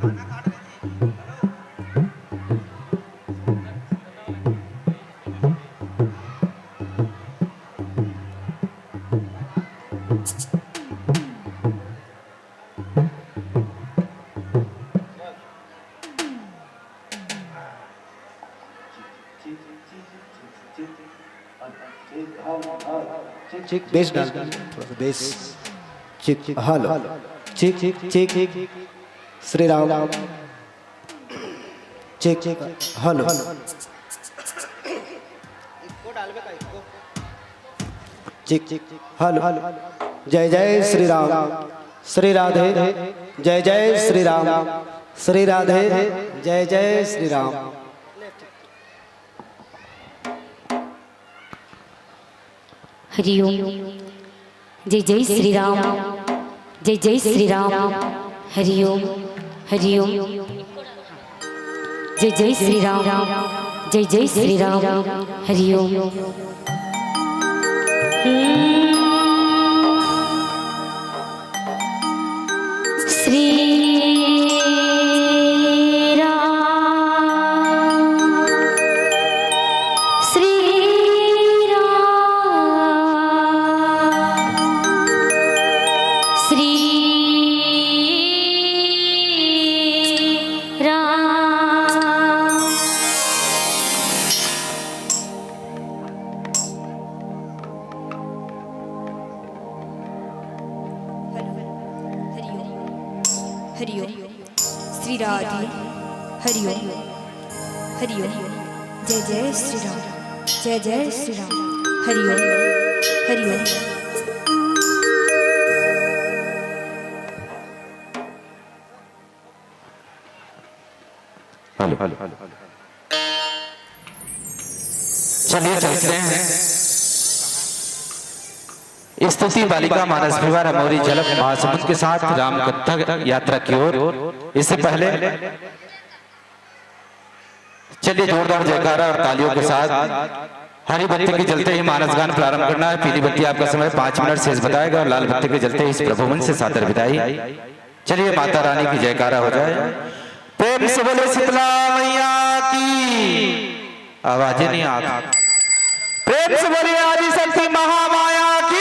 चिक बेस डाल थोड़ा सा बेस चिक हेलो चिक चिक चिक श्री राम चिक चिक हेलो चिक चिक हेलो जय जय श्री राम श्री राधे जय जय श्री राम श्री राधे जय जय श्री राम। हरि ओम जय जय श्री राम जय जय श्री राम। हरि ओम जय जय श्री राम जय जय श्री राम। हरि ओम श्री हरि ओम श्री राधे हरि ओम जय जय श्री राम जय जय श्री राम। हरि ओम चलिए चलते हैं स्तुति बालिका मानस विवाह मोरी झलक महासमुद्र के साथ राम कथा यात्रा की ओर। इससे पहले चलिए जोरदार जयकारा और तालियों के साथ हरी बत्ती के जलते ही मानस गान प्रारंभ करना है। पीली बत्ती आपका समय 5 मिनट शेष बताएगा और लाल बत्ती के जलते ही इस प्रभुमन से सादर विदाई। चलिए माता रानी की जयकारा हो जाए। प्रेम से बोले शीतला मैया की आवाजें नहीं आती। प्रेम से बोलिए आदि शक्ति महामाया की।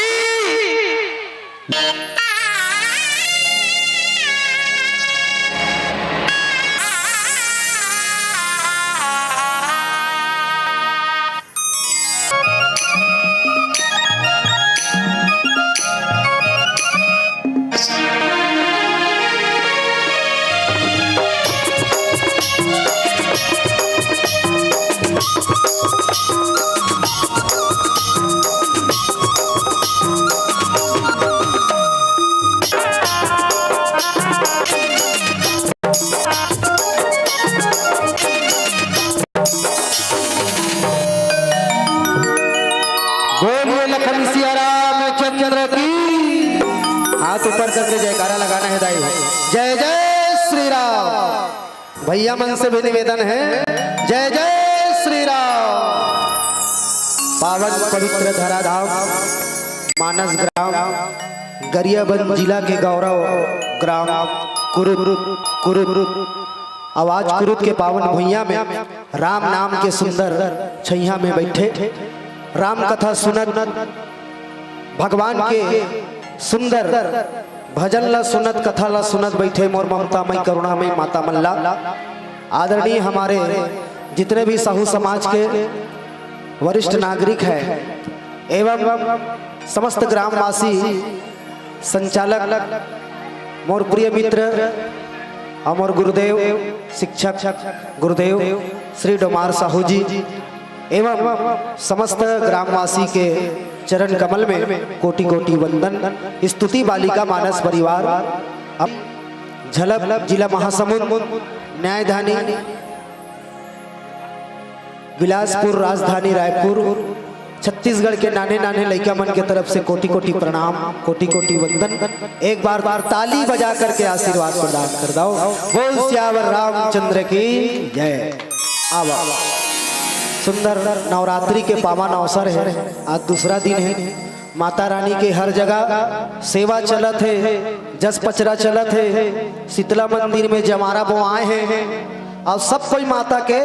हाथ ऊपर करके जयकारा लगाना है दाई। जय जय श्री राम। भैया मन से भी निवेदन है जय जय श्री राम। पावन पवित्र धराधाम मानस ग्राम गरियाबंद जिला के गौरव ग्राम कुरुद आवाज कुरुद के पावन भुइया में राम नाम के सुंदर छैया में बैठे राम कथा सुनत भगवान के सुंदर भजन ला सुनत कथा ला सुनत बैठे मोर ममता मई करुणा मई माता मल्ला। आदरणीय हमारे जितने भी साहू समाज के वरिष्ठ नागरिक हैं एवं समस्त ग्रामवासी संचालक मोर प्रिय मित्र अमर गुरुदेव शिक्षक गुरुदेव श्री डोमार साहू जी एवं समस्त ग्रामवासी के चरण कमल में कोटि कोटि वंदन। स्तुति बालिका मानस परिवार झलक जिला महासमुंद न्यायधानी बिलासपुर राजधानी रायपुर छत्तीसगढ़ के नाने नाने लड़का मन के तरफ से कोटि कोटि प्रणाम कोटि कोटि वंदन। एक बार ताली बजा करके आशीर्वाद प्रदान कर दो। बोल सियावर रामचंद्र की जय। आवा सुंदर नवरात्रि के पावन अवसर है। आज दूसरा दिन है माता रानी के हर जगह सेवा चलत है, जस पचरा चलत है। शीतला मंदिर में जमारा वो आए हैं और सब कोई माता के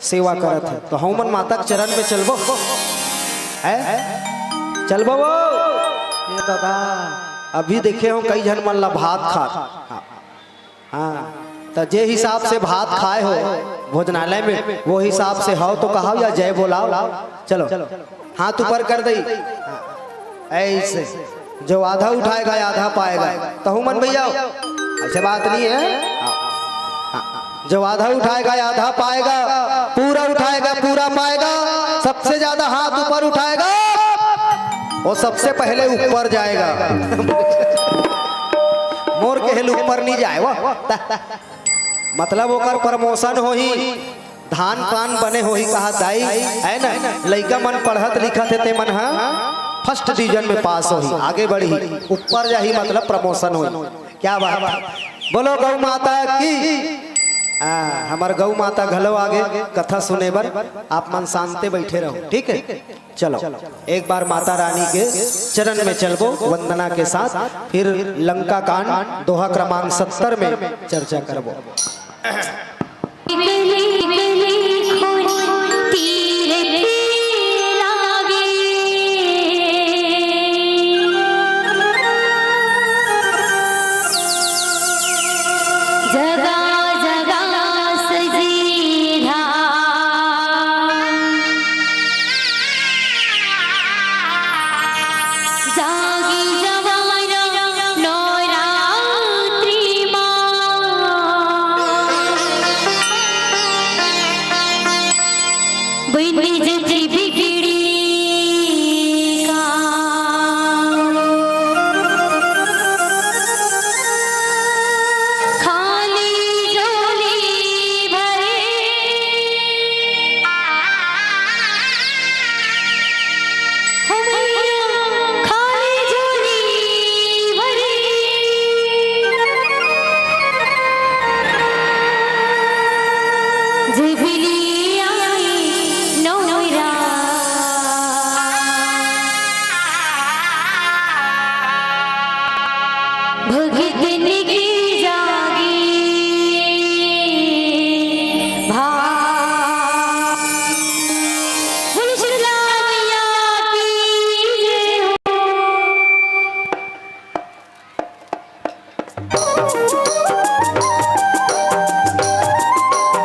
सेवा करत है। तो हमन माता के चरण में चलबो है, चलबो वो ये दादा। अभी देखे हो कई जन मन ला भात खा, हाँ तो जे हिसाब से भात खाए हो भोजनालय में वो हिसाब से हो तो कहा या जय बोलाओ। चलो हाथ ऊपर कर दई ऐसे, जो आधा उठाएगा आधा पाएगा। तो हुमन भैया ऐसे बात नहीं है, जो आधा उठाएगा आधा पाएगा, पूरा उठाएगा पूरा पाएगा। सबसे ज्यादा हाथ ऊपर उठाएगा वो सबसे पहले ऊपर जाएगा। मोर के हेल ऊपर नहीं जाए वो, मतलब ओकर प्रमोशन हो ही, धान पान बने हो ही कहा दाई है ना। लइका मन पढ़त लिखत है ते मन फर्स्ट डिवीजन में पास हो ही, आगे बढ़ी ऊपर जा ही, मतलब प्रमोशन हो। क्या बात, बोलो गौ माता की। हमार गौ माता घलो आगे कथा सुने बर, आप मन शांति बैठे रहो, ठीक है। चलो एक बार माता रानी के चरण में चलबो वंदना के साथ, फिर लंका कांड दोहा क्रमांक 70 में चर्चा करबो।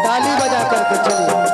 ताली बजा करके चलिए।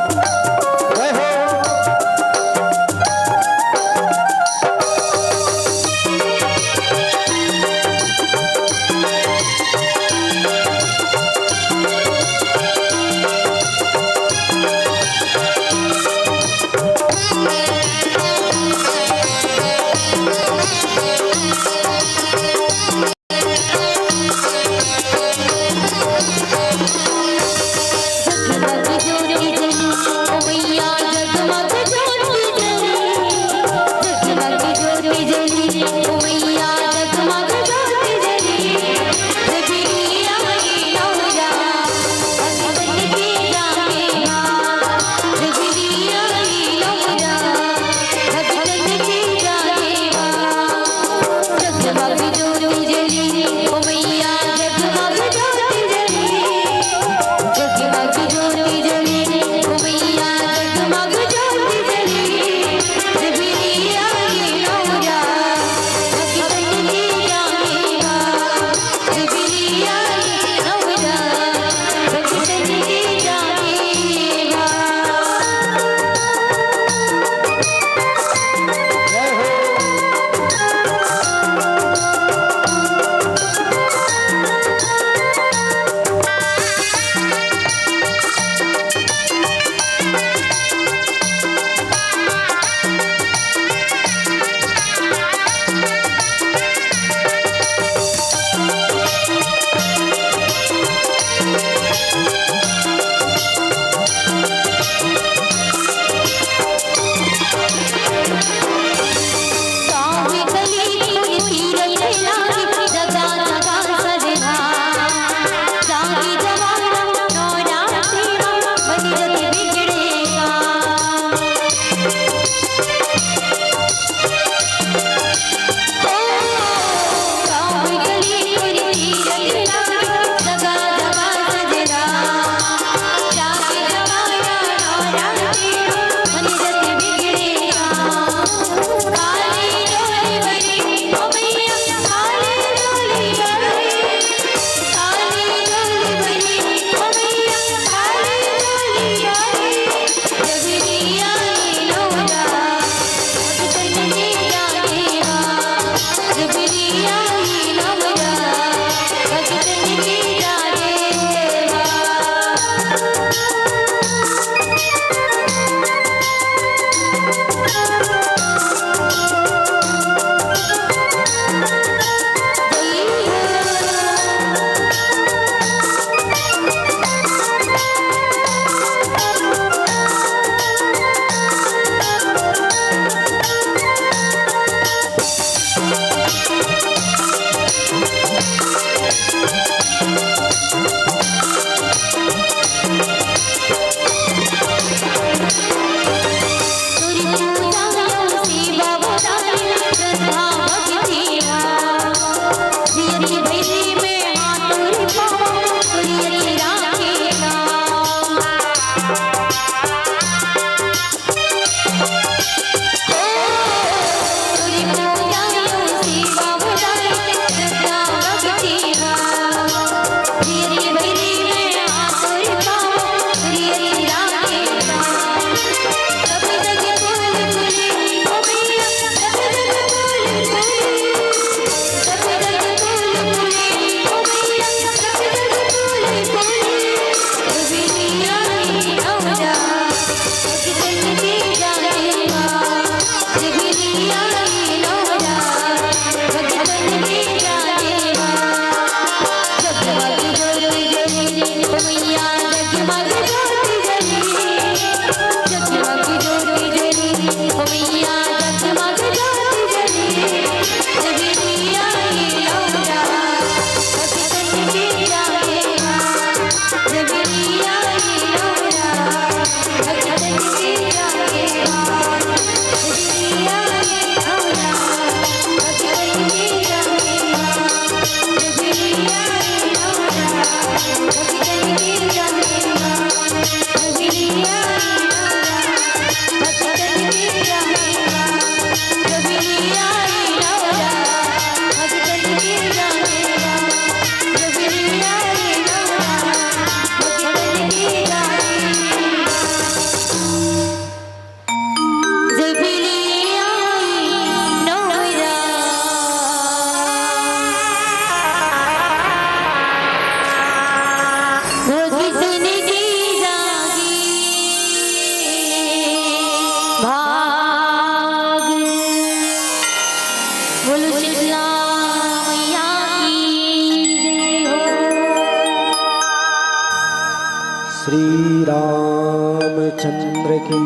श्री रामचंद्र की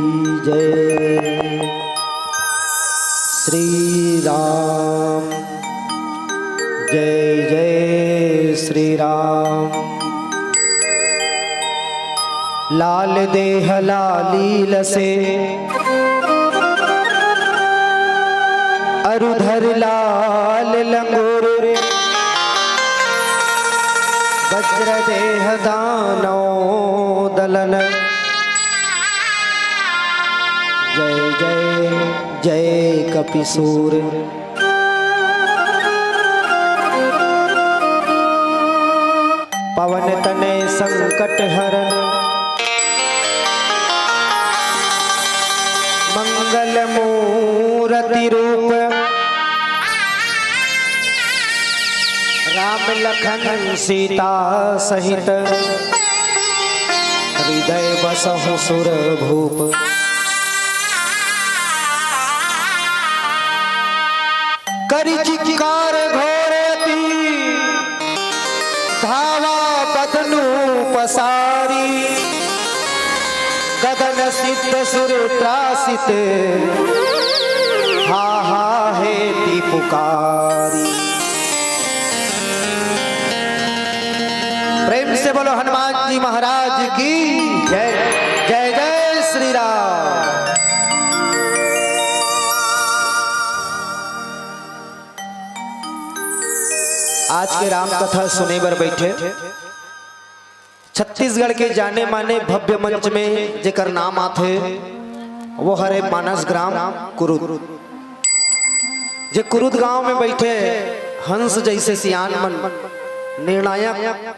जय। श्री राम जय जय श्री राम। लाल देह लालील से अरुधर लाल लंगूर वज्र देह दानो दलन। जय जय जय कपिसूर। पवन तने संकट हरन मंगल मूर्ति रूप। राम लखन सीता सहित हृदय बसहु सुर भूप। करि चिकार घोरती धावा बदनु पसारी। गगन सिद्ध सुर त्रासित हा हा हेति पुकारी। प्रेम से बोलो हनुमान जी महाराज की जय। जय जय श्री राम। आज के राम कथा सुने बर बैठे छत्तीसगढ़ के जाने माने भव्य मंच में जेकर नाम आथे वो हरे मानस ग्राम कुरुद। जे कुरुद गांव में बैठे हंस जैसे सियान मन निर्णायक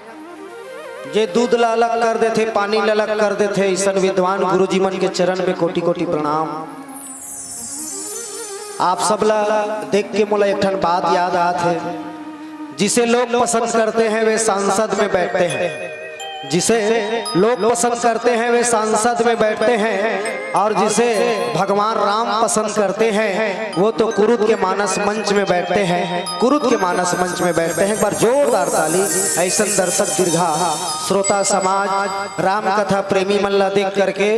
जे दूध ला अलग कर देते पानी ला अलग कर देते ऐसा विद्वान गुरुजी मन के चरण में कोटि कोटि प्रणाम। आप सब ला देख के मोला एक ठन बात याद आते। जिसे लोग पसंद करते हैं वे सांसद में बैठते हैं। जिसे लोग पसंद करते हैं वे सांसद में बैठते हैं और जिसे भगवान राम पसंद करते हैं वो तो कुरुद के मानस मंच में बैठते हैं। कुरुद के मानस मंच में बैठते हैं। एक बार जोरदार ताली। ऐसा दर्शक दीर्घा श्रोता समाज राम कथा प्रेमी मन ला देख करके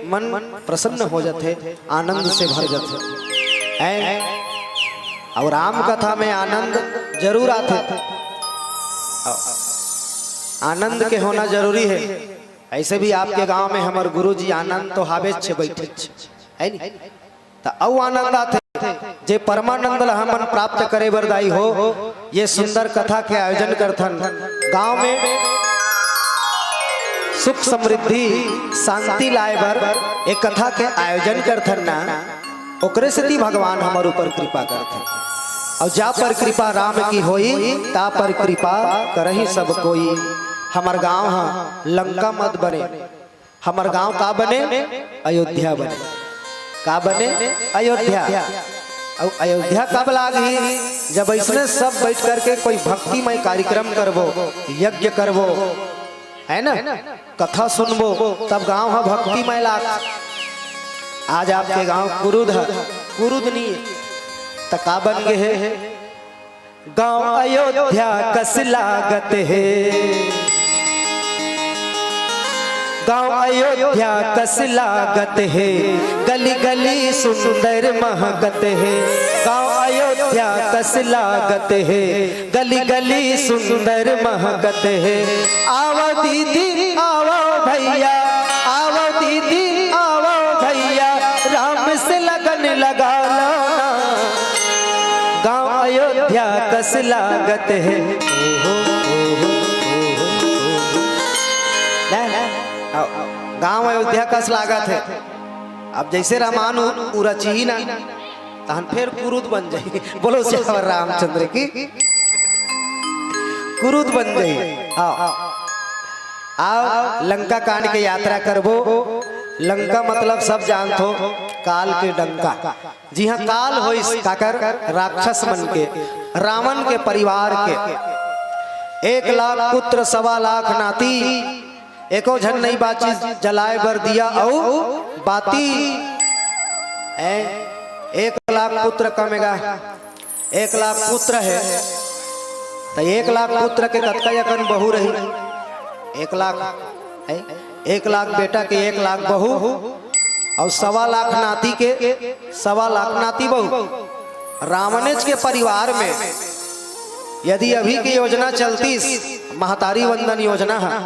मन प्रसन्न हो जाते, आनंद से भर जाते। और राम कथा में आनंद जरूर आते। आनंद के होना जरूरी है। ऐसे भी आपके गांव में हमारे गुरुजी आनंद तो हावे छे बैठे है नी तो औ आनंद आते जे परमानंद हमन प्राप्त करे बरदाई हो। ये सुंदर कथा के आयोजन करथन गांव में सुख समृद्धि शांति लाए बर एक कथा के आयोजन करथन ना ओकरे से भगवान हमारे ऊपर कृपा करथन। और जा पर कृपा राम की होई ता पर कृपा करही सब कोई। हमार गांव हाँ लंका मत बने। हमार गांव का बने अयोध्या बने। का बने अयोध्या। और अयोध्या कब लागी जब इसने सब बैठ करके कोई भक्तिमय कार्यक्रम करबो यज्ञ करबो है ना कथा सुनबो तब गांव हाँ भक्तिमय लाग। आज आपके गांव कुरुद है कुरुद नहीं तका बन गए है। गांव अयोध्या कस लागत है। गांव अयोध्या कस लागत है। गली गली सुंदर महकत है। गांव अयोध्या कस लागत है। गली गली सुंदर महकत है। आओ दीदी आओ भैया आओ दीदी आओ भैया राम से लगन लगा लो। गांव अयोध्या कस लागत है। गांव अयोध्या कस लागत है। अब जैसे रामायण पूरा चाहिए ना तहन फिर कुरुद बन जाए। बोलो श्यावर रामचंद्र की कुरुद बन जाए। आओ लंका कांड के यात्रा करबो। लंका मतलब सब जानत हो काल के डंका। जी हाँ काल हो इस काकर राक्षस मन के रावण के परिवार के 1 लाख पुत्र 1.25 लाख नाती एको झन नहीं बाची जलाए बर दिया औ बाती 1 लाख पुत्र कमेगा 1 लाख पुत्र है तो 1 लाख पुत्र के कतका यकन बहु रही 1 लाख 1 लाख बेटा के 1 लाख बहू और 1.25 लाख नाती के 1.25 लाख नाती बहू। रामनेज के परिवार में यदि अभी की योजना चलती महतारी वंदन योजना है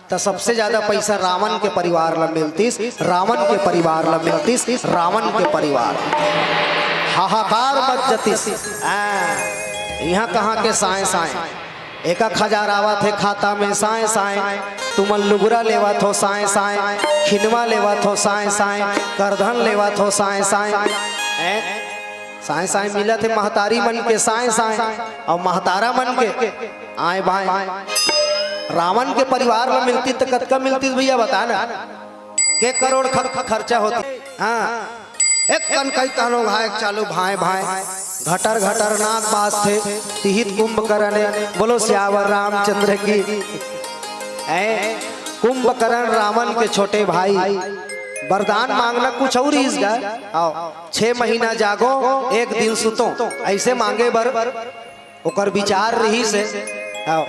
तो सबसे ज्यादा पैसा रावण के परिवार ला मिलती, रावण के परिवार ला मिलती, रावण के परिवार हाहाकार मच जतीस। यहाँ कहाँ के साए साए एक हजार आवत है खाता में साए साए, तुम लुगरा लेवत हो साए साए, खिनवा लेवत हो साए साए, करधन लेवत हो साए साए। साए साए मिला थे महतारी मन के साए साए और महतारा मन के आए बाएं। रावण के परिवार में मिलती तो कतका मिलती भैया बता ना, के करोड़ खर्चा होती। हाँ एक कन कई कहनो भाई चालू भाई भाई घटर घटर नाग बास थे तिहित कुंभकर्ण। बोलो श्यावर रामचंद्र की। कुंभकर्ण रावण के छोटे भाई वरदान मांगना कुछ और ही आओ 6 महीना जागो 1 दिन सुतो ऐसे मांगे बर ओकर विचार रही से। आओ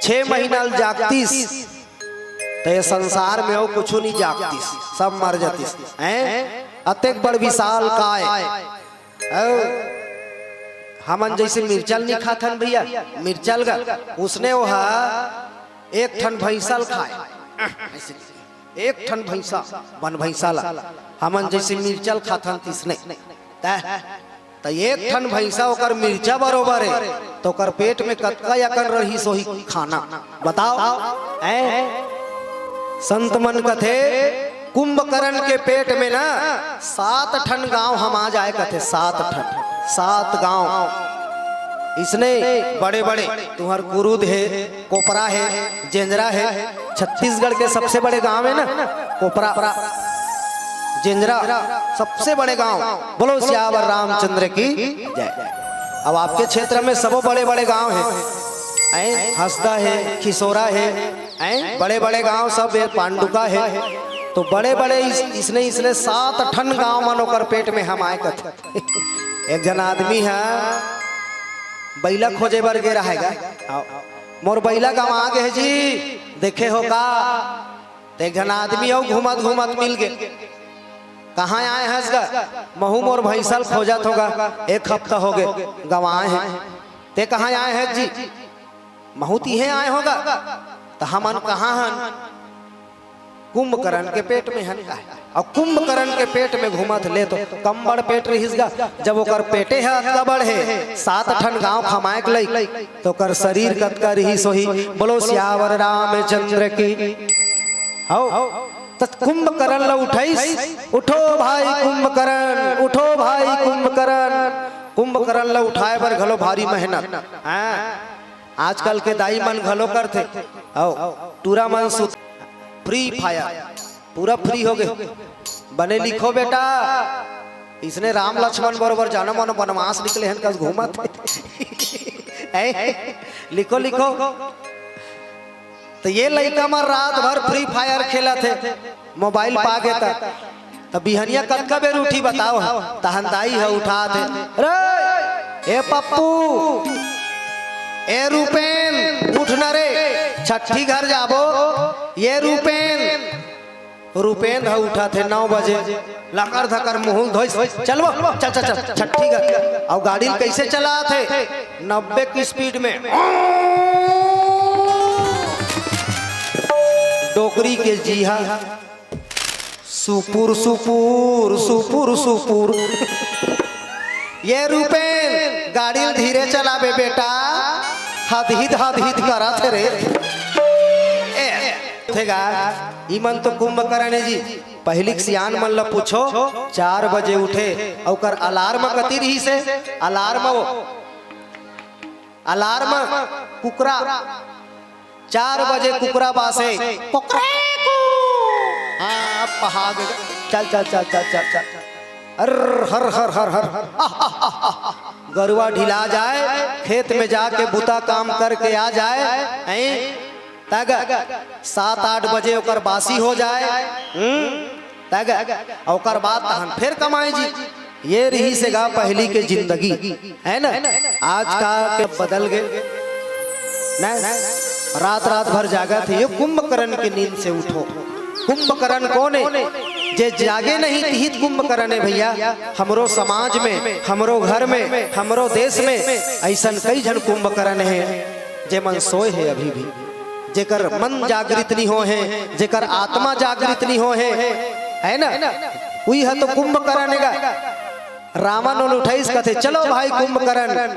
6 महीना जागतीस तो ये संसार में हो कुछ नहीं जागतीस, सब मर जातीस। अतेक बड़ विशाल काय हमन जैसे मिर्चल नहीं खाथन भैया, मिर्चल का उसने वो 1 ठन भैंसल खाए, 1 ठन भैंसा वन भैंसा ला हमन जैसे मिर्चल खाथन तिसने तो 1 ठन भैंसा ओकर मिर्चा बरोबर है तो ओकर पेट में कतका यकन रही सोही खाना बताओ। संत मन कथे कुंभकर्ण के पेट में ना 7 ठन गांव हम आ जाए कथे, 7 गांव इसने बड़े बड़े तुम्हार कुरुद है, कोपरा है, जेंजरा है। छत्तीसगढ़ के सबसे बड़े गांव है ना कोपरा जेंजरा, सबसे बड़े गांव। बोलो श्यावर रामचंद्र की जय। अब आपके क्षेत्र में सब बड़े बड़े गांव हैं, हंसदा है, खिसोरा है, बड़े बड़े गांव सब है, पांडुका है। तो बड़े बड़े इसने 7 ठन गांव मनोकर पेट में हम आए कथे। एक जन आदमी है बैला खोजे बर गे रहेगा, मोर बैला गाँव आ गए जी देखे हो का। तो एक जन आदमी हो घूमत घूमत मिल गए, कहाँ आए हैं महू मोर भैंसल खोजत होगा 1 हफ्ता हो गए गवाए हैं। ते कहाँ आए हैं जी, महू तीहे आए होगा। तो हमन कहाँ हन, कुंभकर्ण के पेट में हन का। और कुंभकर्ण के पेट में घूमत ले तो कम बड़ पेट रहीसगा, जब ओकर पेटे है अतका बड़ है 7 ठन गांव खमाए लई तो ओकर शरीर कतका रही सोही। बोलो श्यावर रामचंद्र की। हो तो कुंभकर्ण ला उठाईस, उठो भाई कुंभकर्ण, उठो भाई कुंभकर्ण। कुंभकर्ण ला उठाए बर घलो भारी मेहनत। आजकल के दाई मन घलो करथे, टूरा मन सुत फ्री फायर पूरा फ्री हो गए। बने लिखो बेटा, इसने राम लक्ष्मण बरोबर जानो मानो वनवास निकले हैं कस घूमत। लिखो लिखो। तो ये लड़का में रात भर फ्री फायर खेला थे, मोबाइल पा गया तो बिहनिया कतका बेर उठी बताओ। तहनदाई है उठा थे, रे ए पप्पू ए रूपेन उठ न रे, छठी घर जाबो। ये रूपेन है उठा थे 9 बजे, लकर धकर मुंह धोई चलो चल चल चल छठी घर। और गाड़ी कैसे चला थे 90 की स्पीड में, डोकरी के जीहा सुपुर सुपुर सुपुर सुपुर। ये रूपेन गाड़ी धीरे चलाबे बेटा, हदहिद करा थे रे। इमन तो कुंभकर्ण जी पहली सियान मन ला पूछो 4 बजे उठे और अलार्म कती रही से, अलार्म कुकरा 4 बजे कुकरा बासे पहाड़ चल चल चल चल चल चल हर हर हर हर हर। गरुआ ढिला जाए, खेत में जाके बुता काम करके आ जाए तग 7-8 बजे ओकर बासी हो जाए तग ओकर बाद तहन फिर कमाए जी। ये रही से गा पहली के जिंदगी है ना। आज का के बदल गए न रात रात भर जागा थे। ये कुंभकर्ण की नींद से उठो। कुंभकर्ण कौन है? जे जागे नहीं तिहित कुंभकर्ण है भैया। हमरो समाज में, हमरो घर में, हमरो देश में ऐसा कई जन कुंभकर्ण है जे मन सोए है अभी भी, जेकर मन जागृत नहीं हो है, जेकर आत्मा जागृत नहीं हो है ना। वही है तो कुंभकर्ण है। रावण और उठाइस कहते चलो भाई कुंभकर्ण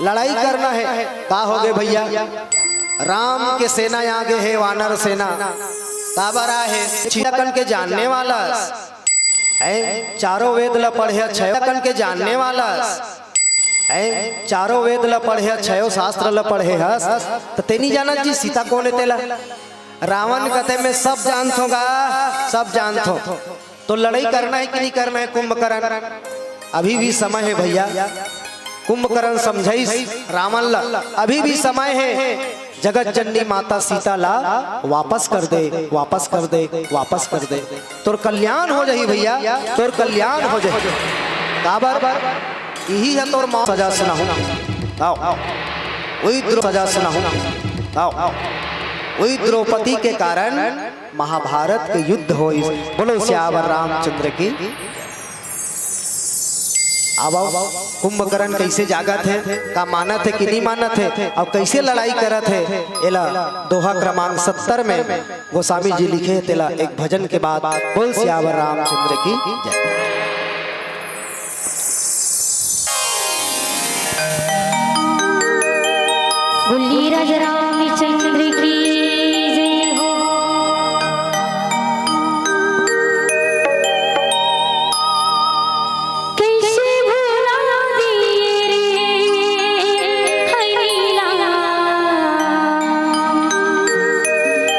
लड़ाई करना है। का हो गए भैया? राम के सेना आगे है वानर सेना। काबरा है चिड़कन के जानने वाला है, चारों वेद ल पढ़े, छकन के जानने वाला है, चारों वेद ल पढ़े, छयो शास्त्र ल पढ़े हस। तो तेनी जाना जी सीता कौन है तेला? रावण कहते मैं सब जानता हूँ, सब जानता हूँ। तो लड़ाई करना है कि नहीं करना है कुंभकर्ण? अभी भी समय है भैया। कुंभकर्ण समझाइस रावण ला अभी भी समय है। जगत जननी माता सीता ला वापस कर दे, वापस कर दे, वापस कर दे। तोर कल्याण हो जाही भैया, तोर कल्याण हो जाही। काबर यही है तोर मौत सजा सुनाहूं। आओ वही सजा सुनाहूं। आओ वही द्रौपदी के कारण महाभारत के युद्ध हो। बोलो सियावर रामचंद्र की। अब कुंभकर्ण कैसे जागा थे, का माना थे कि नहीं माना थे, और कैसे लड़ाई करा थे। एला दोहा क्रमांक 70 में गोस्वामी जी लिखे तेला एक भजन के बाद। बोल सियावर रामचंद्र की जय। बोलिए राजा रामचंद्र की जय हो। कैसे भुला दिए रे हरिला,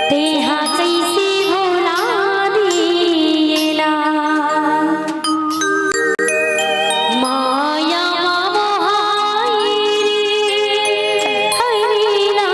तेहा कैसे भुला दिएला। माया मोहाई रे हरिला,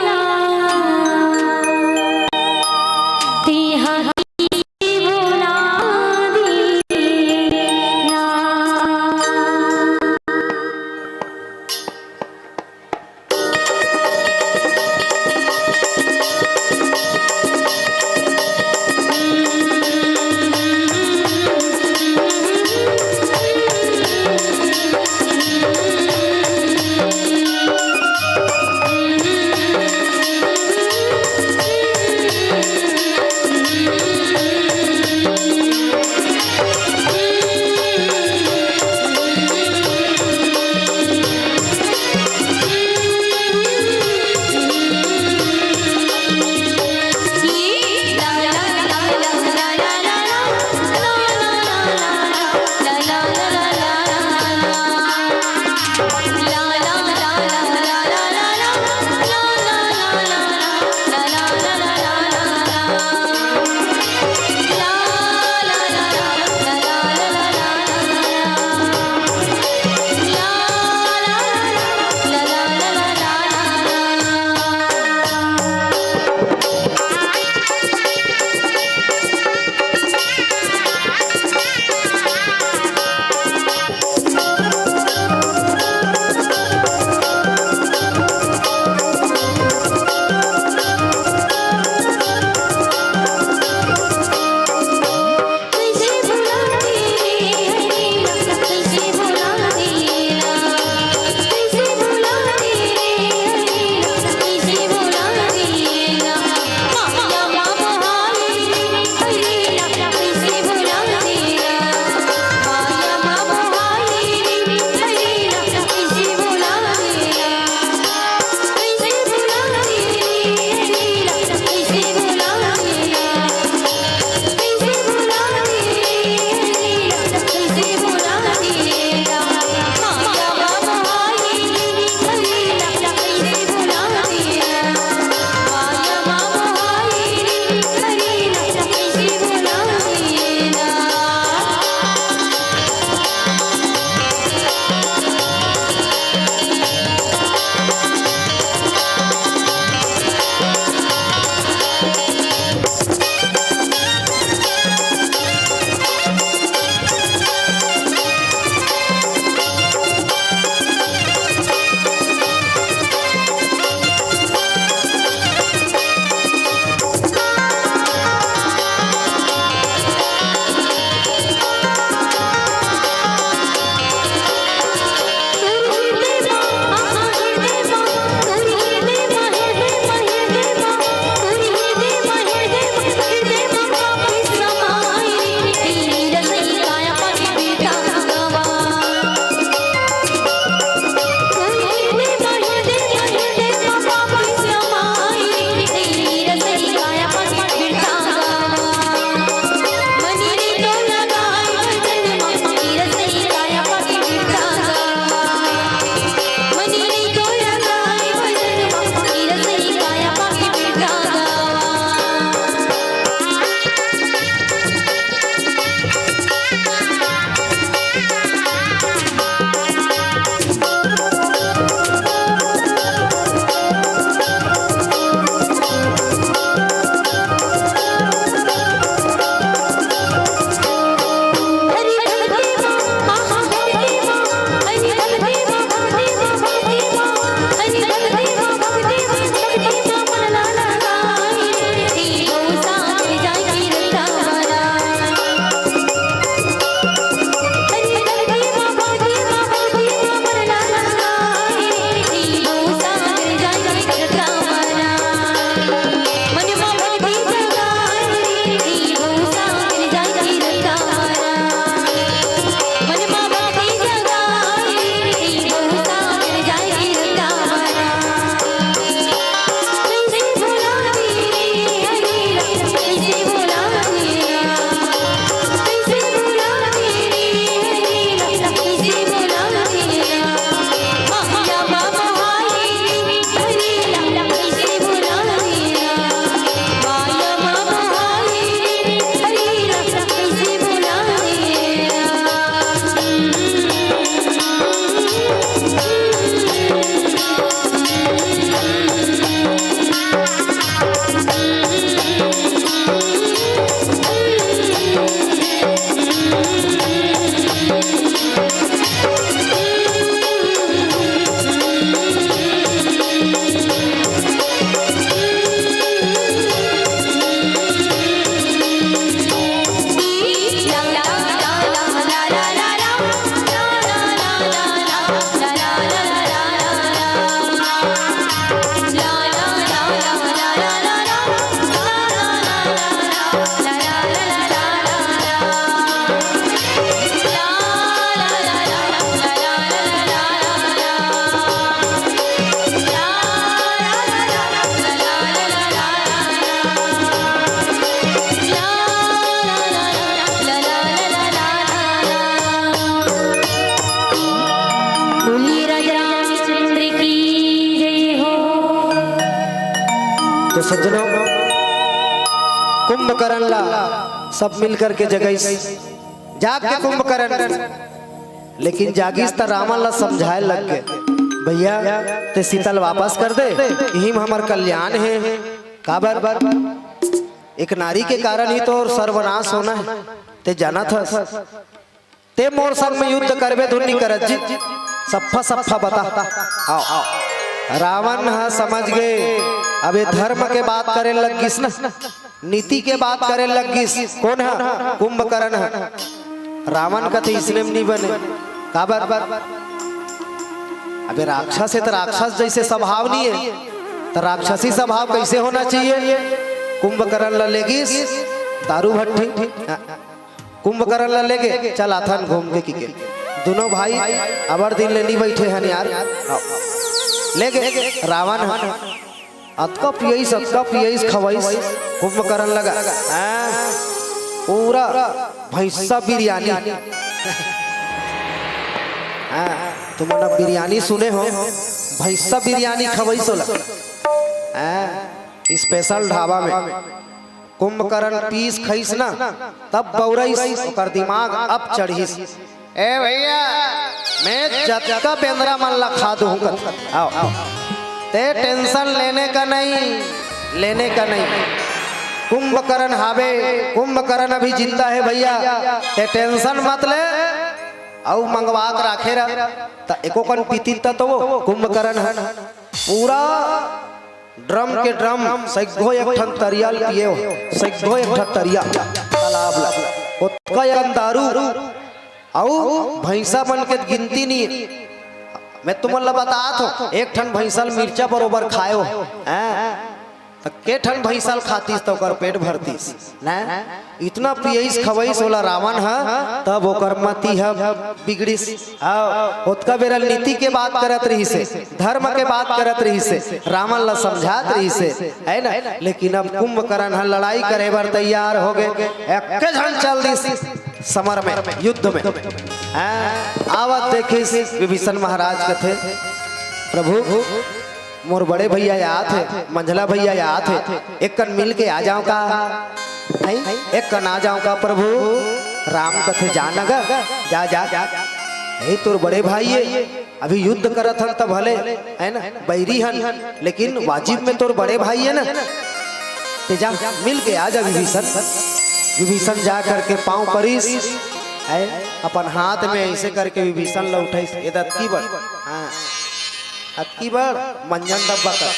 सज्जनों कुंभकर्ण ला सब मिलकर के जगह जाग के कुंभकर्ण, लेकिन जागिस त रावण ला समझाए लग गए, भैया ते शीतल वापस कर दे, यही में हमार कल्याण है। काबर एक नारी के कारण ही तो और सर्वनाश होना है, ते जाना था ते मोर संग में युद्ध करबे धुनी करत जी, सफा सफा बता। आओ आओ रावण हा समझ गए, अब ये धर्म के बात करे लगिस ना, नीति के बात करे लगिस। कौन है? कुंभकर्ण है। रावण का तो इसलिए नहीं बने, काबर अबे राक्षस है तो राक्षस जैसे स्वभाव नहीं है, तो राक्षसी स्वभाव कैसे होना चाहिए? कुंभकर्ण ला लेगिस दारू भट्टी, कुंभकर्ण ला लेगे चल आथन घूम के की दोनों भाई अबर दिन ले नहीं बैठे हैं यार, लेगे रावण अतका पियस खवाइस कुंभकर्ण लगा पूरा भैंसा बिरयानी। तुमने बिरयानी सुने हो? भैंसा बिरयानी खवाइस स्पेशल ढाबा में कुंभकर्ण पीस खइस ना, तब बौरइस ओकर दिमाग अब चढ़िस, ए भैया मैं जतका बेंद्रा मन ला खा दूं, आओ आओ ते टेंशन लेने का नहीं। कुंभकर्ण हावे, कुंभकर्ण अभी जिंदा है भैया, ते टेंशन मत ले, औ मंगवा कर राखे रह त एको कन पीती तो वो कुंभकर्ण है पूरा ड्रम के ड्रम सैगो एक ठन तरिया पिए हो, सैगो एक ठन तरिया तालाब ला ओतका एक दारू औ भैंसा बन के गिनती नहीं। मैं तुमला बतात हो एक ठन भैंसल मिर्चा बरोबर खायो तो के ठन भैंसल खातीस तो ओकर पेट भरतीस ना, इतना पियस खवैस होला रावण है, तब ओकर मति है बिगड़िस। ओतका बेरा नीति के बात करत रही से, धर्म के बात करत रही से, रावण ला समझात रही से, है ना। लेकिन अब कुंभकर्ण लड़ाई करे बर तैयार हो गए, एक झन चल दिस समर में, युद्ध में। आवत देखिस विभीषण महाराज कथे, प्रभु मोर बड़े भैया याद है, मंझला भैया याद है, एक कन मिल के आ जाऊं का, एक कन आ जाऊं का प्रभु। राम कथे जाना गा, जा जा जा, हे तोर बड़े भाई है, अभी युद्ध करत हन तब भले है ना, बैरी हन लेकिन वाजिब में तोर बड़े भाई है ना, ते जा मिल के आ जा विभीषण। विभीषण जा करके पांव परिस, अपन हाथ में ऐसे करके विभीषण ला उठाइस, की बड़ अतकी बड़ मंजन डब्बा कर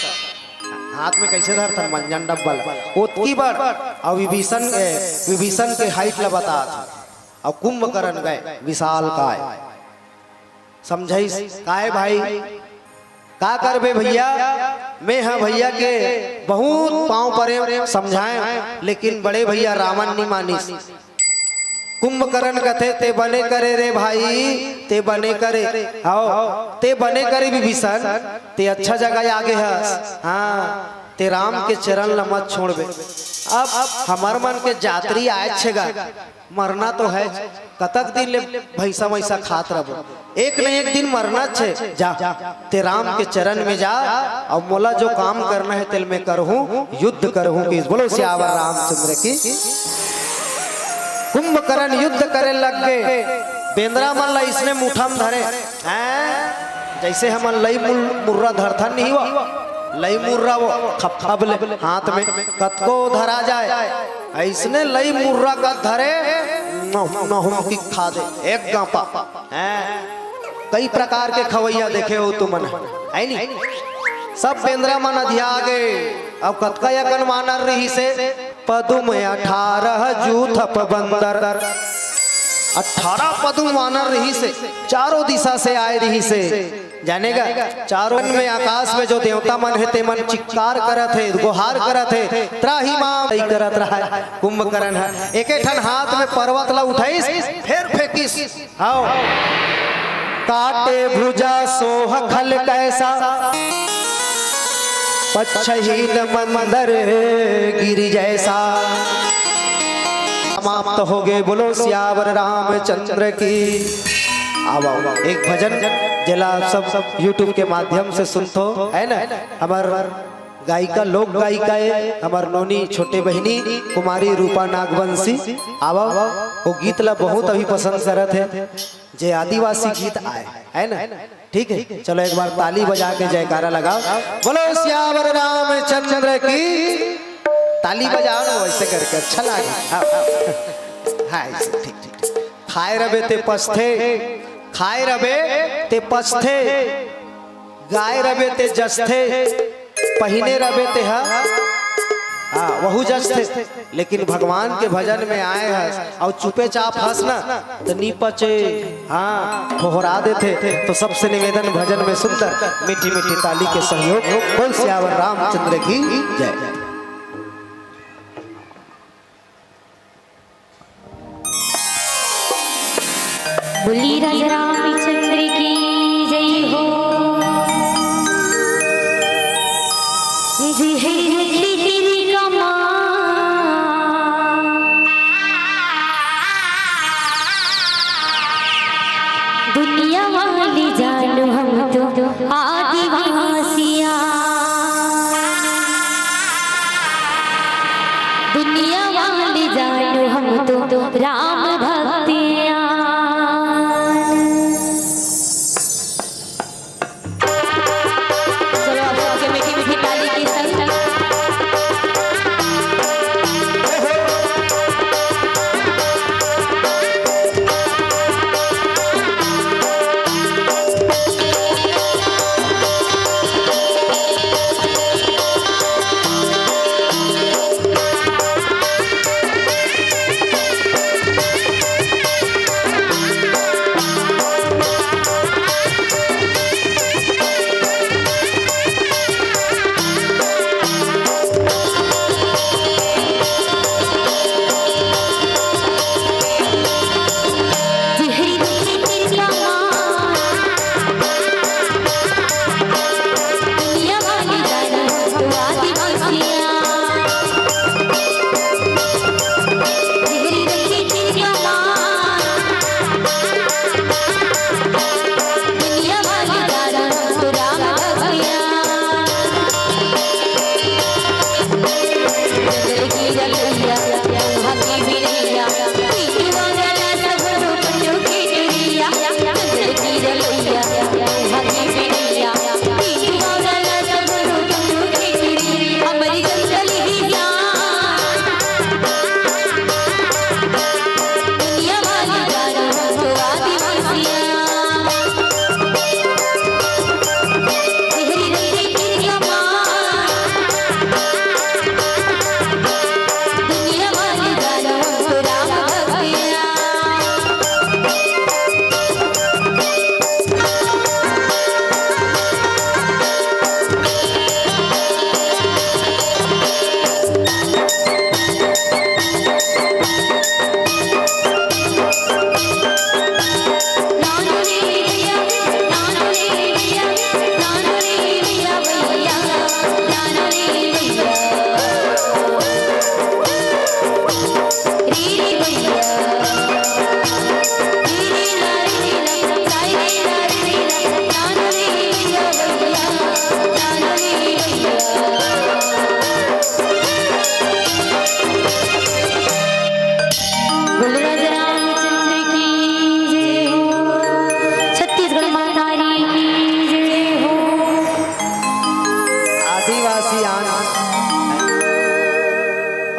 हाथ में कैसे धरता मंजन डब्बा ओतकी बड़, और विभीषण के हाइट ला बता, और कुंभकर्ण गए विशाल काय समझाइस, काय भाई का करबे भैया, मैं हाँ भैया के बहुत पाँव परे समझाए, लेकिन बड़े भैया रावण नहीं मानिस। कुंभकर्ण कथे ते बने करे रे भाई, ते बने करे, आओ ते बने करे विभीषण, ते अच्छा जगह आगे है, हाँ ते राम के चरण ला मत छोड़बे। अब हमार मन के यात्री आए छेगा, मरना तो है, कतक दिन ले भैसा वैसा खात रहो, एक न एक दिन मरना छे, जा ते राम के चरण में जा, और मोला जो काम करना है तेल में करहूँ, युद्ध करहूँ कि बोलो सियावर रामचंद्र की। कुंभकर्ण युद्ध करे लग गए, बेंद्रा मन ला इसने मुठा में धरे, जैसे हम लई मुर्रा धरथा नहीं हुआ, लई मुर्रा वो खपखब ले हाथ में कतको धरा जाए, ऐसने लई मुर्रा का धरे नहुम की खा दे एक गांपा। कई प्रकार के खवैया देखे हो तुमन, है नहीं? सब बेंद्रा मन अधिया गए, अब कतका यकन मानर रही से पदुम 18 जूथप बंदर, 18 पदुम वानर रही से, चारों दिशा से आए रही से, जानेगा चारों में आकाश में जो देवता मन है ते मन चिक्कार करत है, गुहार करत है, त्राही मां करत रहा है। कुंभकर्ण है एक ठन हाथ में पर्वत ला उठाइस, फिर फेंकिस, आओ काटे भुजा सोह खल कैसा, पच्छहीन मंदर गिरी जैसा। समाप्त हो गए, बोलो सियावर रामचंद्र की। आओ एक भजन जिला सब YouTube के माध्यम से सुनतो है ना, हमार गायिका लोक गायिका है हमार नौनी छोटे बहनी कुमारी रूपा नागवंशी आवा वो गीत ला बहुत अभी पसंद करत है जे आदिवासी गीत आए है ना। ठीक है, चलो एक बार ताली बजा के जयकारा लगाओ, बोलो सियावर रामचंद्र की। ताली बजाओ ना वैसे करके, अच्छा लगे। हाँ ठीक ठीक। खाए रबे ते पस्थे, खाए रबे ते पस्थे, गाय रबे ते जस्थे, पहिने रबे ते हाँ वहु जस्थे। लेकिन भगवान के भजन में आए हैं और चुपे चाप हंसना तो नीपचे हाँ ठोहरा देते। तो सबसे निवेदन भजन में सुंदर मीठी मीठी ताली के सहयोग, बोल सियावर रामचंद्र की जय। बोली राजा रामचंद्र की जय हो। जय हरि हरि कमा दुनिया वाली जानू हम तो आदिवासिया, दुनिया वाली जानू हम तो राम भक्तिया।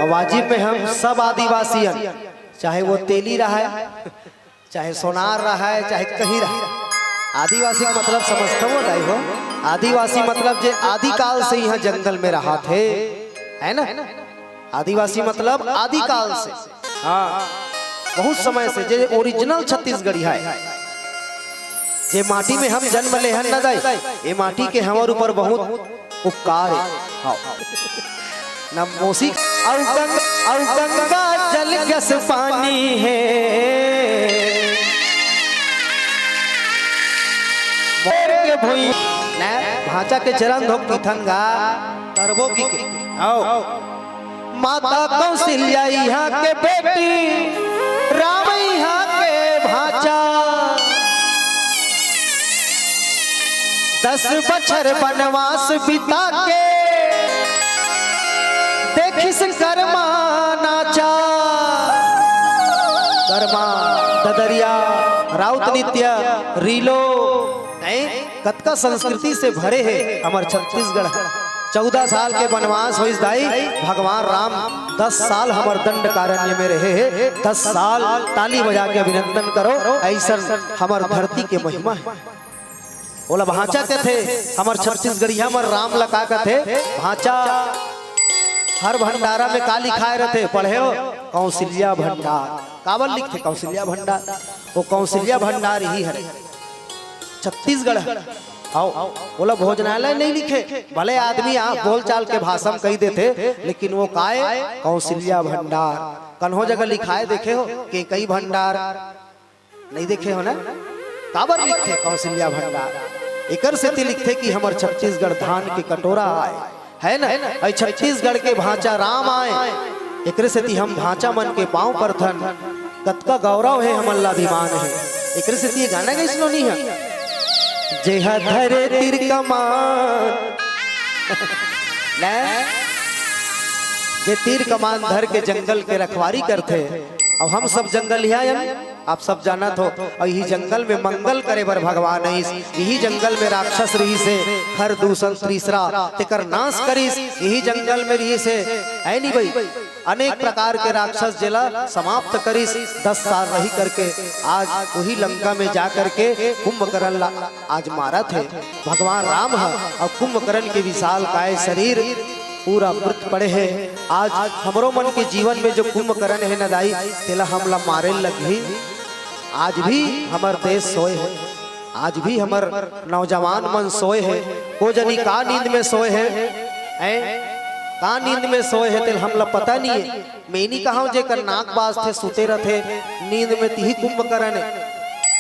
वाजिब में हम सब आदिवासी चाहे वो तेली रहा है, चाहे सोनार रहा है, चाहे कहीं रहा है। आदिवासी का मतलब समझता हो नहीं हो, आदिवासी मतलब जे आदिकाल से यहाँ जंगल में रहा थे, है ना। आदिवासी मतलब आदिकाल से, हाँ बहुत समय से, जे ओरिजिनल छत्तीसगढ़ी है, जे माटी में हम जन्म ले हैं न दाई, ये माटी के हमारे ऊपर बहुत उपकार है। न मोसी और गंगा जल गस पानी है, के भोई न भाचा के चरण धोक तीथंगा तरबो की के आओ माता कौशल्या यहाँ के बेटी, राम यहाँ के भाचा, 10 बछर वनवास बिता के देखिस कर्मा नाचा कर्मा ददरिया राउत नित्य रीलो कतका संस्कृति से भरे है हमार छत्तीसगढ़। 14 साल के वनवास हो दाई भगवान राम 10 साल हमार दंड कारण्य में रहे हैं। 10 साल ताली बजा के अभिनंदन करो, ऐसा हमार धरती के महिमा है। बोला भांचा के थे हमार छत्तीसगढ़िया में राम लगा के थे भांचा। हर भंडारा में का लिखाए रहते पढ़े हो कौशल्या भंडार, कावल लिखते कौशल्या भंडार। वो कौशल्या भंडार ही है छत्तीसगढ़। आओ बोला भोजनालय नहीं लिखे, भले आदमी आप बोल चाल के भाषण कही देते, लेकिन वो काय कौशल्या भंडार कन्हो जगह लिखाए देखे हो कि कई भंडार नहीं देखे हो ना। काबर लिखते कौशल्या भंडार एकर से लिखते कि हमार छत्तीसगढ़ धान के कटोरा आए है ना। छत्तीसगढ़ के भांचा राम आए एक से हम भांचा मन के पांव पर थन कतका गौरव है हमन ला अभिमान है। एक से ये गाना गई सुनो नहीं है जेहा धरे तीर कमान जे तीर कमान धर के जंगल के रखवारी करते। अब हम सब जंगल आप सब जाना तो और यही जंगल में मंगल करे बर भगवान है। यही जंगल में राक्षस रही से हर दूसर तीसरा तेकर नाश करीस। यही जंगल में रही से है नहीं भाई अनेक प्रकार के राक्षस जिला समाप्त करीस। 10 साल रही करके आज वही लंका में जा करके कुंभकर्ण आज मारा थे भगवान राम है। और कुंभकर्ण के विशाल काय शरीर पूरा मृत पड़े है। आज हमरो मन के जीवन में जो कुंभकर्ण है नदाई तेला हमला मारे लगी। आज भी हमार देश सोए है, आज भी हमार नौजवान मन सोए है। को जनी का नींद में सोए है का नींद में सोए है तेल हमला पता नहीं है। मैं नहीं कहा जे कर नाक बाज थे सुते रथे नींद में तिही कुंभकर्ण है।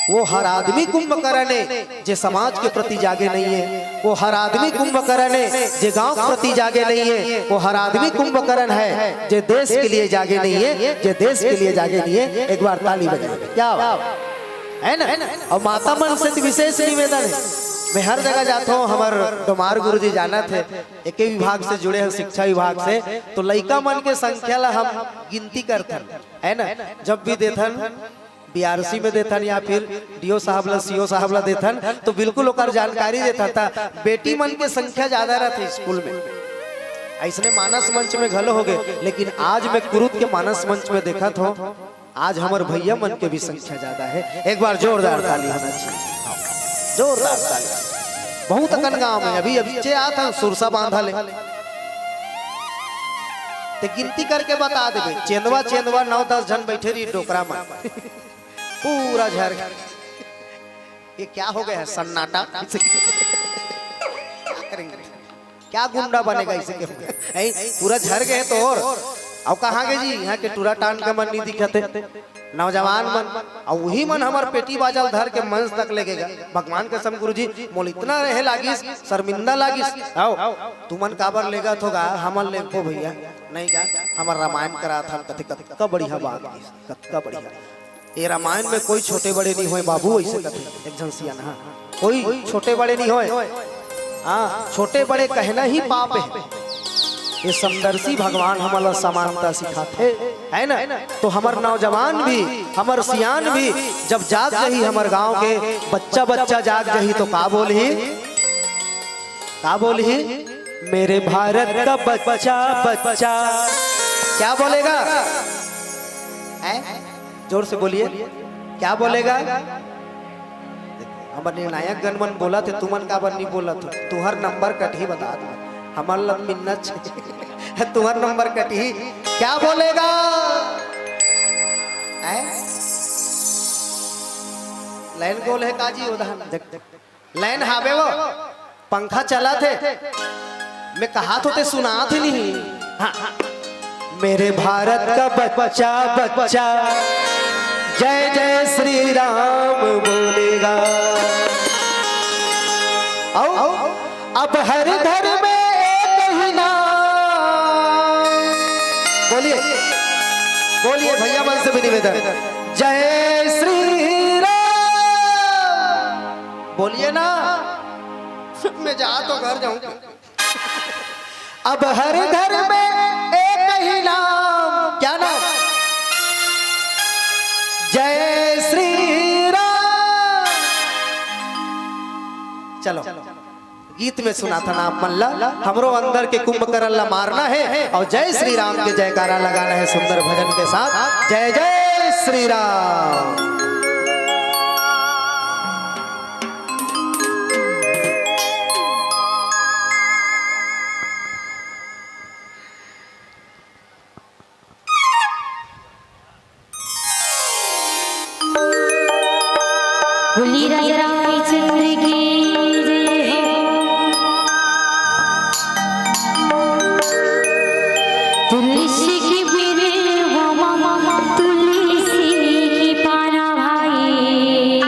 वो हर आदमी कुंभकर्ण है जे समाज के प्रति जागे नहीं है। वो हर आदमी कुंभकर्ण है जे गांव के प्रति जागे नहीं है। वो हर आदमी कुंभकर्ण है जे देश के लिए जागे नहीं है, जे देश के लिए जागे नहीं है। एक बार ताली बजाए क्या है ना। और माता मन से विशेष निवेदन है, मैं हर जगह जाता हूँ। हमारे डोमार गुरु जी जाना थे एक विभाग से जुड़े हैं शिक्षा विभाग से, तो लड़का मन के संख्या ला हम गिनती करथन है ना। जब भी देथन बीआरसी में देथन या फिर डीओ साहब ला सीओ साहब ला देथन तो बिल्कुल ओकर जानकारी देता था। बेटी मन के संख्या ज्यादा रहती स्कूल में, ऐसने मानस मंच में घलो हो गए। लेकिन आज मैं कुरुत के मानस मंच में देखा था आज हमारे भैया मन के भी संख्या ज्यादा है। एक बार जोरदार ताली होना चाहिए, जोरदार ताली। बहुत अकन गांव में अभी अभी चे आता सुरसा बांधा ले ते गिनती करके बता देवे। चेंदवा चेंदवा 9-10 जन बैठे रही डोकरा में पूरा झर। ये क्या हो गया है सन्नाटा क्या करेंगे, क्या गुंडा बनेगा इसे पूरा झर गए तो। और कहाँ गए जी यहाँ के टूरा टान के मन नहीं दिखते नौजवान मन। और वही मन हमार पेटी बाजल धर के मंच तक लेगेगा। भगवान के सम गुरु जी मोल इतना रहे लागिस शर्मिंदा लागिस। आओ तू मन काबर लेगा तो गा हमन ले को भैया नहीं गा हमार रामायण करा था कथे कतका बढ़िया बात कतका बढ़िया। ये रामायण में कोई छोटे बड़े नहीं होए बाबू, ऐसे कथे एक झंसिया ना कोई छोटे बड़े नहीं होए। हाँ छोटे बड़े कहना ही पाप है। ये समदर्शी भगवान हमारा समानता सिखाते है ना। तो हमार नौजवान भी हमार सियान भी जब जाग जही हमार गांव के बच्चा बच्चा जाग जही तो का बोली मेरे भारत का बच्चा बच्चा क्या बोलेगा जोर से बोलिए क्या बोलेगा। हमारे निर्णायक गणमन बोला थे तुमन का नहीं बोला था तुहर नंबर कटी बता दो हमार लग मिन्नत तुम्हार नंबर कटी क्या बोलेगा। लाइन गोल है काजी उदाहरण लाइन हावे वो पंखा चला थे मैं कहा तो ते सुना थे नहीं। हाँ, हाँ। मेरे भारत का बच्चा बच्चा जय जय श्री राम बोलेगा। अब हर घर में एक ही नाम बोलिए बोलिए भैया मन से भी निवेदन जय श्री राम बोलिए ना। मैं जा तो घर जाऊंगा। अब हर घर में एक नाम, क्या नाम? जय श्री राम। चलो गीत में सुना था ना मल्ला, हमरो अंदर के कुंभकर्ण ला मारना है और जय श्री राम के जयकारा लगाना है सुंदर भजन के साथ। जय जय श्री राम। बोली राजा रामचंद्र की जय हो। तुलसी की बिरे हो मामा, तुलसी की पाना भाई।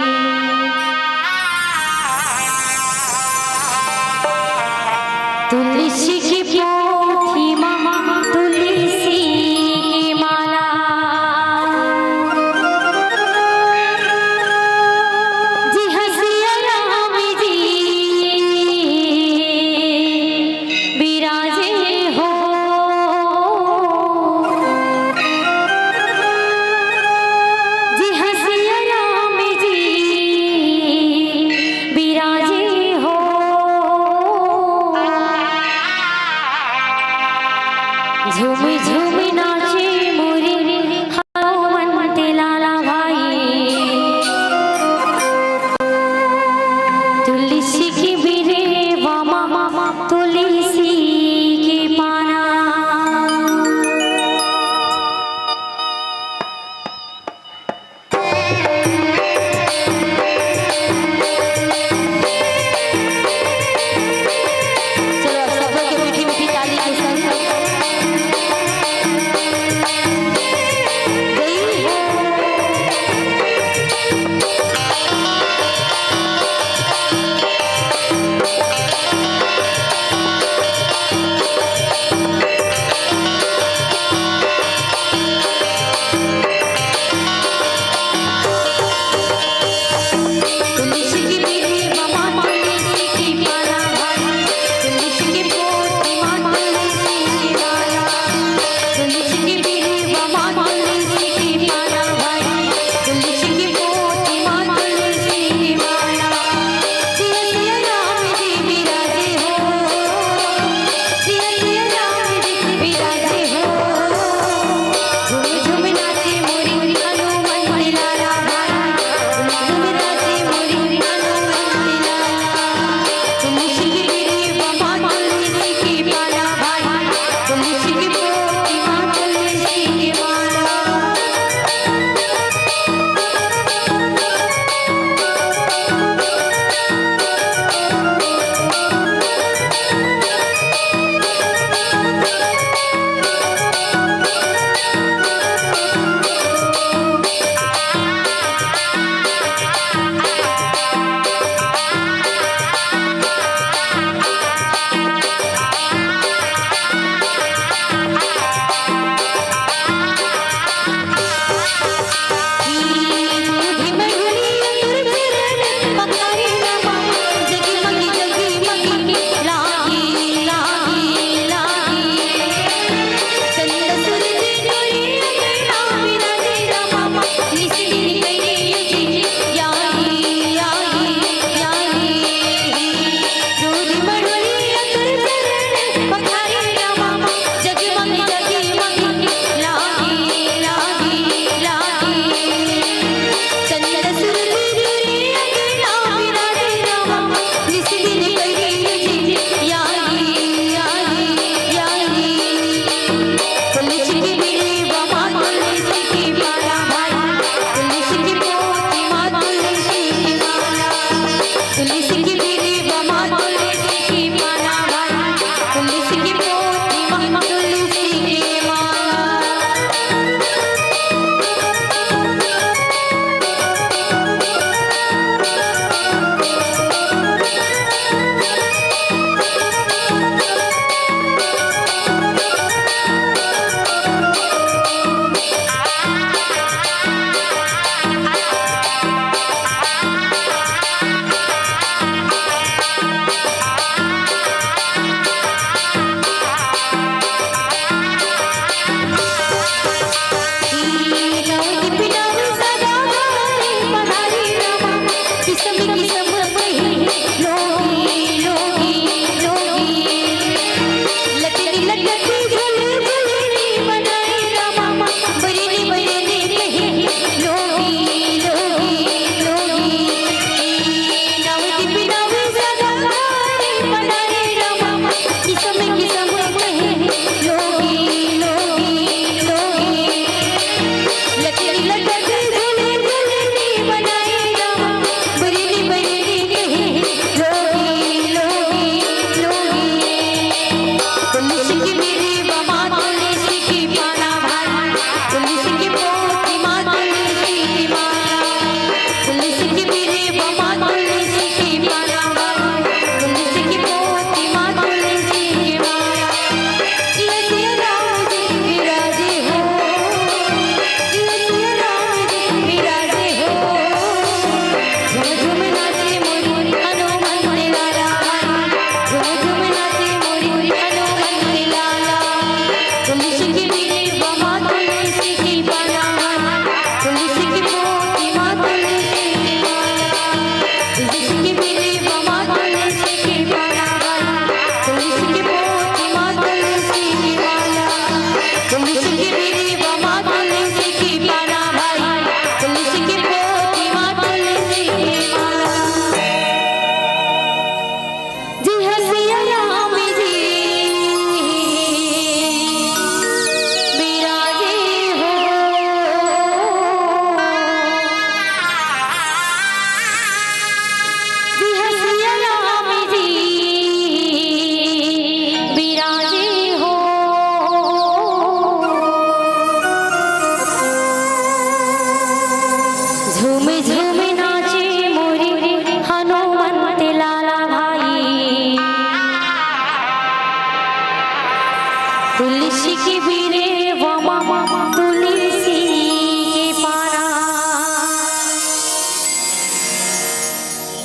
तुलसी की पोथी मामा, तुलसी की माला। जी हंस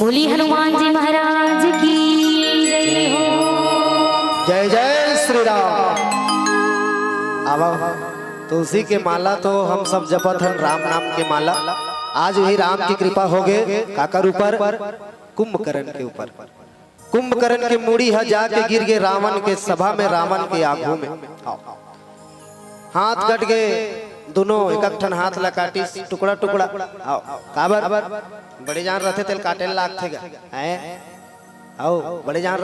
बोली हनुमान जी महाराज की जय हो। जय जय श्री राम। अब तुलसी के माला तो हम सब जपत हन, राम नाम के माला। आज वही राम की कृपा हो गए काकर ऊपर, कुंभकर्ण के ऊपर। कुंभकर्ण के मूड़ी है जाके गिर गए रावण के सभा में, रावण के आगू में। हाथ कट गए दोनों, एक ठन हाथ ला काटी टुकड़ा टुकड़ा। आओ काबर बड़े जान रहते तेल काटे लाग थे, आओ बड़े जान